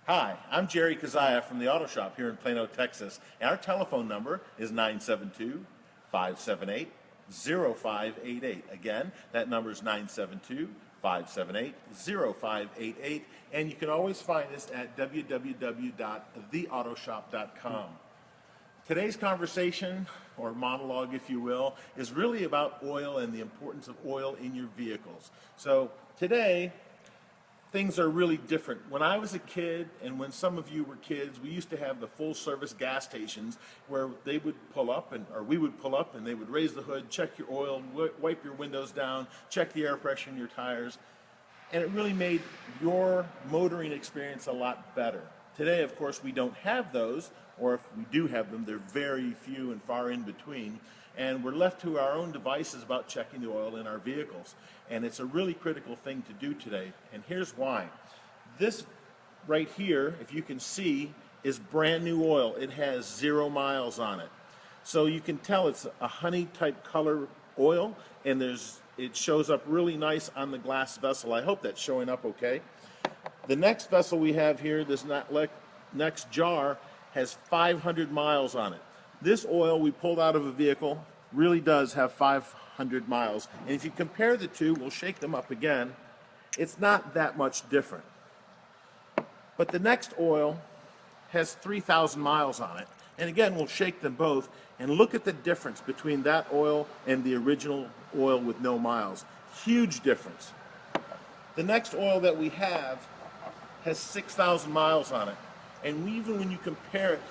Hi, I'm Jerry Kazaya from the Auto Shop here in Plano, Texas. And our telephone number is 972-578-0588. Again, that number is 972-578-0588. And you can always find us at www.theautoshop.com. Today's conversation, or monologue if you will, is really about oil and the importance of oil in your vehicles. So today, things are really different. When I was a kid, and when some of you were kids, we used to have the full-service gas stations where they would pull up, or we would pull up, and they would raise the hood, check your oil, wipe your windows down, check the air pressure in your tires, and it really made your motoring experience a lot better. Today, of course, we don't have those, or if we do have them, they're very few and far in between, and we're left to our own devices about checking the oil in our vehicles. And it's a really critical thing to do today, and here's why. This right here, if you can see, is brand new oil. It has 0 miles on it. So you can tell it's a honey type color oil, and it shows up really nice on the glass vessel. I hope that's showing up okay. The next vessel we have here, this next jar, has 500 miles on it. This oil we pulled out of a vehicle really does have 500 miles. And if you compare the two, we'll shake them up again, it's not that much different. But the next oil has 3,000 miles on it. And again, we'll shake them both and look at the difference between that oil and the original oil with no miles. Huge difference. The next oil that we have has 6,000 miles on it. And even when you compare it,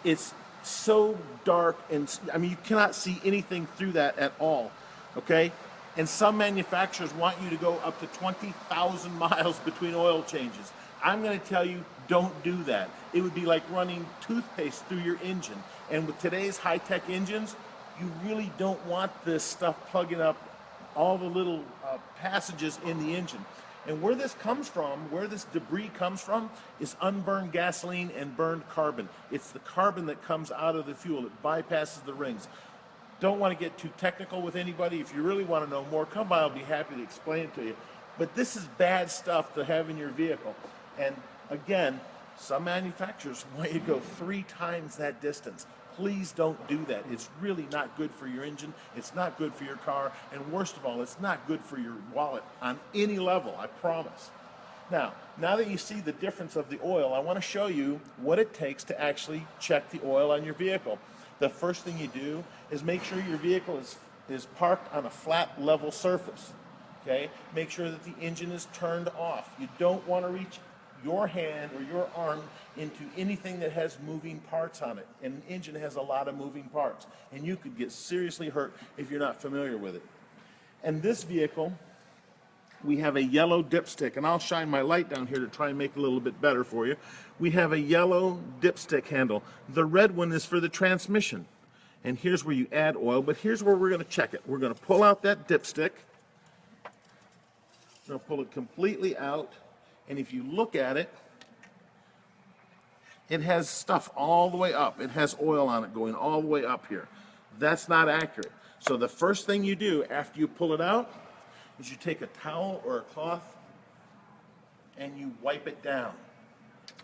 it's so dark, and I mean, you cannot see anything through that at all, okay? And some manufacturers want you to go up to 20,000 miles between oil changes. I'm going to tell you, don't do that. It would be like running toothpaste through your engine. And with today's high-tech engines, you really don't want this stuff plugging up all the little passages in the engine. And where this comes from, where this debris comes from, is unburned gasoline and burned carbon. It's the carbon that comes out of the fuel. It bypasses the rings. Don't want to get too technical with anybody. If you really want to know more, come by. I'll be happy to explain it to you. But this is bad stuff to have in your vehicle. And again, some manufacturers want you to go 3 times that distance. Please don't do that. It's really not good for your engine. It's not good for your car. And worst of all, it's not good for your wallet on any level, I promise. Now that you see the difference of the oil, I want to show you what it takes to actually check the oil on your vehicle. The first thing you do is make sure your vehicle is parked on a flat, level surface. Okay? Make sure that the engine is turned off. You don't want to reach your hand or your arm into anything that has moving parts on it. And an engine has a lot of moving parts, and you could get seriously hurt if you're not familiar with it. And this vehicle, we have a yellow dipstick, and I'll shine my light down here to try and make it a little bit better for you. We have a yellow dipstick handle. The red one is for the transmission. And here's where you add oil, but here's where we're going to check it. We're going to pull out that dipstick. We're going to pull it completely out. And if you look at it, it has stuff all the way up. It has oil on it going all the way up here. That's not accurate. So the first thing you do after you pull it out is you take a towel or a cloth and you wipe it down.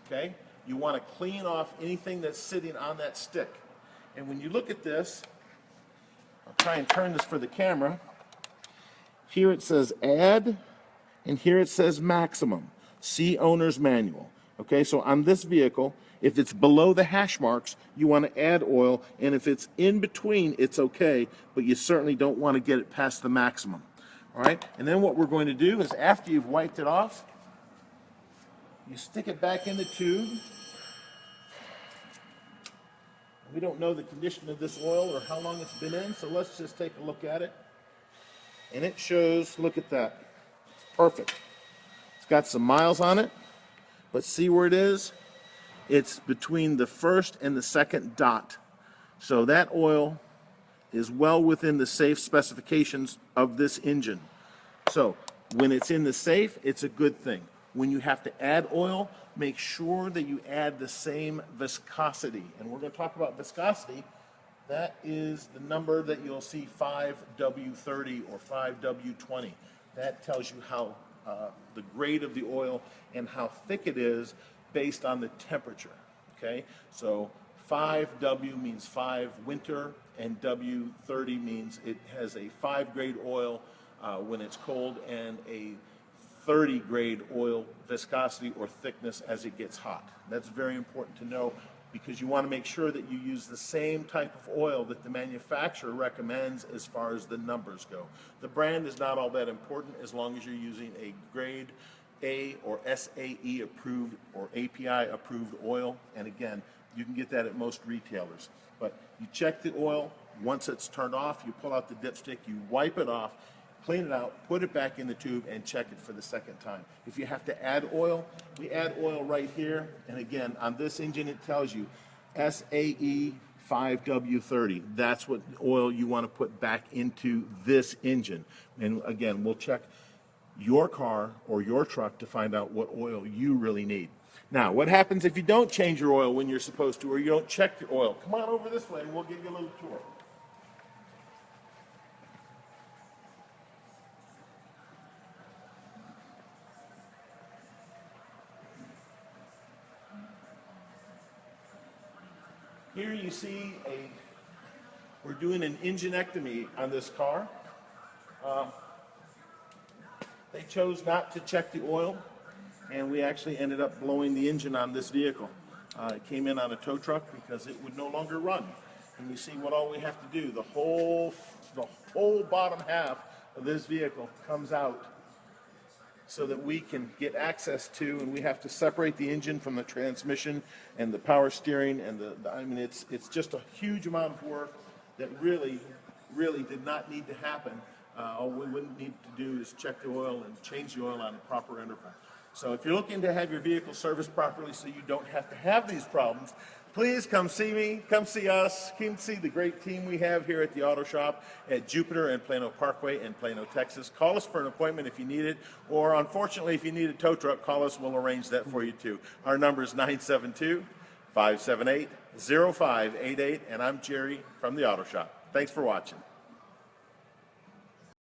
Okay? You want to clean off anything that's sitting on that stick. And when you look at this, I'll try and turn this for the camera. Here it says add, and here it says maximum. See owner's manual. Okay, so on this vehicle, if it's below the hash marks, you want to add oil, and if it's in between, it's okay, but you certainly don't want to get it past the maximum. All right, and then what we're going to do is after you've wiped it off, you stick it back in the tube. We don't know the condition of this oil or how long it's been in, so let's just take a look at it. And it shows, look at that, it's perfect. It's got some miles on it, but see where it is? It's between the first and the second dot. So that oil is well within the safe specifications of this engine. So when it's in the safe, it's a good thing. When you have to add oil, make sure that you add the same viscosity. And we're going to talk about viscosity. That is the number that you'll see 5W30 or 5W20. That tells you how the grade of the oil and how thick it is based on the temperature. Okay, so 5W means 5 winter, and W30 means it has a 5 grade oil when it's cold and a 30 grade oil viscosity or thickness as it gets hot. That's very important to know because you want to make sure that you use the same type of oil that the manufacturer recommends as far as the numbers go. The brand is not all that important as long as you're using a grade A or SAE approved or API approved oil, and again, you can get that at most retailers. But you check the oil, once it's turned off, you pull out the dipstick, you wipe it off, clean it out, put it back in the tube, and check it for the second time. If you have to add oil, we add oil right here, and again, on this engine it tells you SAE 5W30. That's what oil you want to put back into this engine. And again, we'll check your car or your truck to find out what oil you really need. Now, what happens if you don't change your oil when you're supposed to, or you don't check your oil? Come on over this way and we'll give you a little tour. Here you see we're doing an enginectomy on this car. They chose not to check the oil, and we actually ended up blowing the engine on this vehicle. It came in on a tow truck because it would no longer run. And you see what all we have to do. The whole bottom half of this vehicle comes out so that we can get access to, and we have to separate the engine from the transmission and the power steering, and I mean, it's just a huge amount of work that really did not need to happen. All we wouldn't need to do is check the oil and change the oil on a proper interval. So if you're looking to have your vehicle serviced properly so you don't have to have these problems, please come see me, come see us, come see the great team we have here at the auto shop at Jupiter and Plano Parkway in Plano, Texas. Call us for an appointment if you need it, or unfortunately if you need a tow truck, call us, we'll arrange that for you too. Our number is 972-578-0588, and I'm Jerry from the auto shop. Thanks for watching.